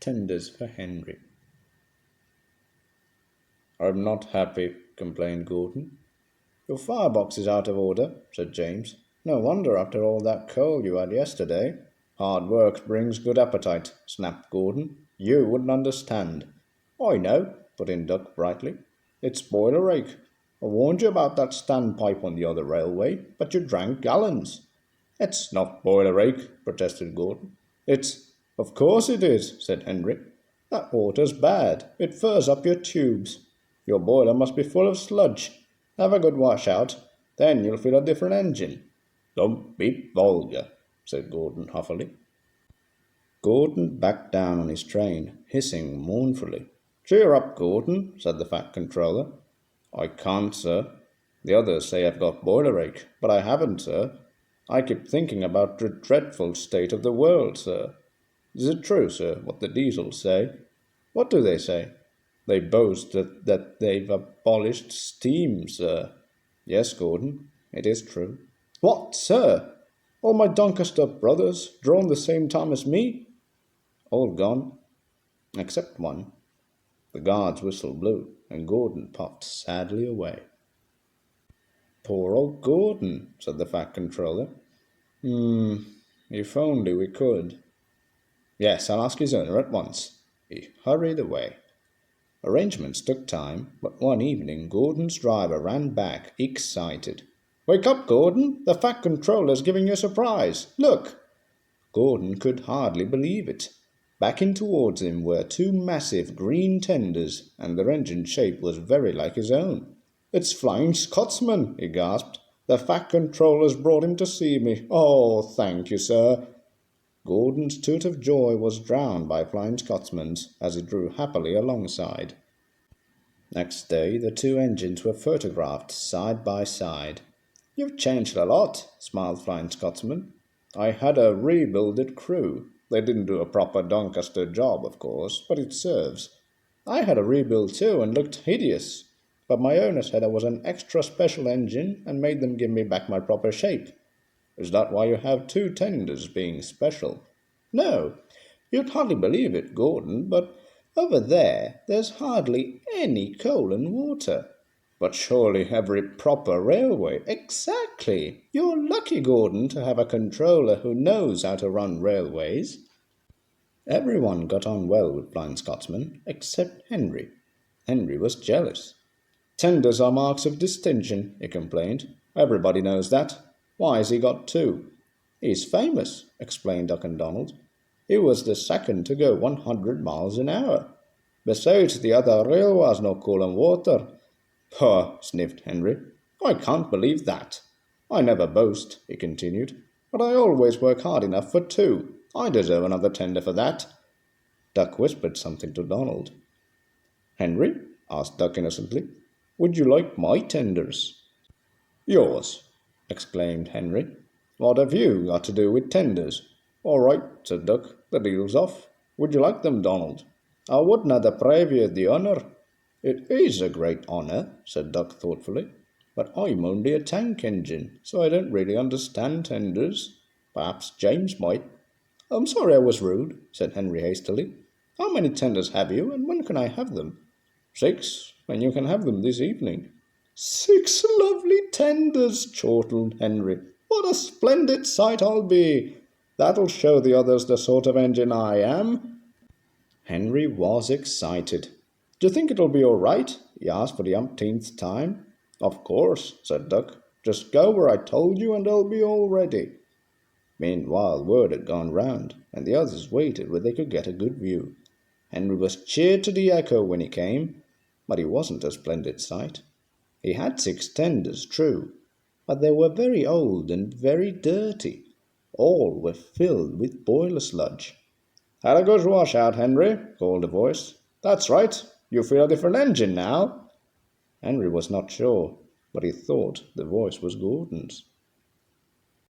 tenders for Henry. "I'm not happy," complained Gordon. "Your firebox is out of order," said James. "No wonder after all that coal you had yesterday." "Hard work brings good appetite," snapped Gordon. "You wouldn't understand." "I know," put in Duck brightly. "It's boiler ache. I warned you about that standpipe on the other railway, but you drank gallons." "It's not boiler ache," protested Gordon. "It's—" "Of course it is," said Henry. "That water's bad. It furs up your tubes. Your boiler must be full of sludge. Have a good wash out. Then you'll feel a different engine." "Don't be vulgar," said Gordon huffily. Gordon backed down on his train, hissing mournfully. "Cheer up, Gordon," said the fat controller. "I can't, sir. The others say I've got boiler ache, but I haven't, sir. I keep thinking about the dreadful state of the world, sir." "Is it true, sir, what the diesels say?" "What do they say?" "They boast that they've abolished steam, sir." "Yes, Gordon, it is true." "What, sir? All my Doncaster brothers drawn the same time as me?" "All gone, except one." The guard's whistle blew, and Gordon puffed sadly away. "Poor old Gordon," said the fat controller. If only we could." "Yes, I'll ask his owner at once." He hurried away. Arrangements took time, but one evening Gordon's driver ran back, excited. "Wake up, Gordon! The fat controller's giving you a surprise. Look!" Gordon could hardly believe it. Backing towards him were two massive green tenders, and their engine shape was very like his own. "It's Flying Scotsman!" he gasped. "The fat controller's brought him to see me. Oh, thank you, sir." Gordon's toot of joy was drowned by Flying Scotsman's as he drew happily alongside. Next day the two engines were photographed side by side. "You've changed a lot," smiled Flying Scotsman. "I had a rebuilded crew. They didn't do a proper Doncaster job, of course, but it serves. I had a rebuild too and looked hideous, but my owner said I was an extra special engine and made them give me back my proper shape." "Is that why you have two tenders, being special?" "No, you'd hardly believe it, Gordon, but over there's hardly any coal and water." "But surely every proper railway—" "Exactly. You're lucky, Gordon, to have a controller who knows how to run railways." Everyone got on well with Blind Scotsman, except Henry. Henry was jealous. "Tenders are marks of distinction," he complained. "Everybody knows that. Why has he got two?" "He's famous," explained Duck and Donald. "He was the second to go 100 miles an hour. Besides, the other railway has no coal and water." "Pah!" sniffed Henry. "I can't believe that. I never boast," he continued, "but I always work hard enough for two. I deserve another tender for that." Duck whispered something to Donald. "Henry," asked Duck innocently, "would you like my tenders?" "Yours!" exclaimed Henry. "What have you got to do with tenders?" "All right," said Duck. "The deal's off. Would you like them, Donald?" "I wouldn't deprive you of the honour." "It is a great honour," said Duck thoughtfully, "but I'm only a tank engine, so I don't really understand tenders. Perhaps James might." "I'm sorry I was rude," said Henry hastily. "How many tenders have you, and when can I have them?" "6, and you can have them this evening." "6 lovely tenders," chortled Henry. "What a splendid sight I'll be! That'll show the others the sort of engine I am." Henry was excited. "Do you think it'll be all right?" he asked for the umpteenth time. "Of course," said Duck. "Just go where I told you and they'll be all ready." Meanwhile word had gone round, and the others waited where they could get a good view. Henry was cheered to the echo when he came, but he wasn't a splendid sight. He had 6 tenders, true, but they were very old and very dirty. All were filled with boiler sludge. "Had a good wash out, Henry," called a voice. "That's right. You feel a different engine now." Henry was not sure, but he thought the voice was Gordon's.